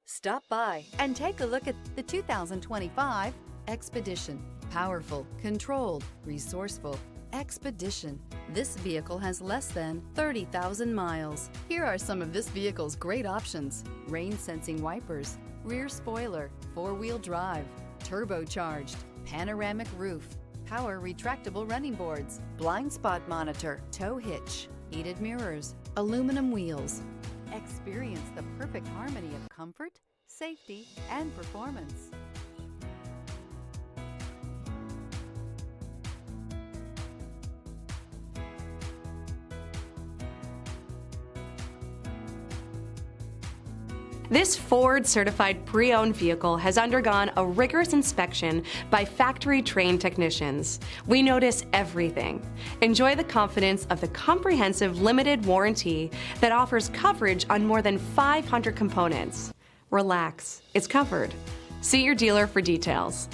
Stop by and take a look at the 2025 Expedition. Powerful, controlled, resourceful. Expedition. This vehicle has less than 30,000 miles. Here are some of this vehicle's great options: rain-sensing wipers, rear spoiler, four-wheel drive, turbocharged, panoramic roof, power retractable running boards, blind spot monitor, tow hitch, heated mirrors, aluminum wheels. Experience the perfect harmony of comfort, safety, and performance. This Ford-certified pre-owned vehicle has undergone a rigorous inspection by factory-trained technicians. We notice everything. Enjoy the confidence of the comprehensive limited warranty that offers coverage on more than 500 components. Relax, it's covered. See your dealer for details.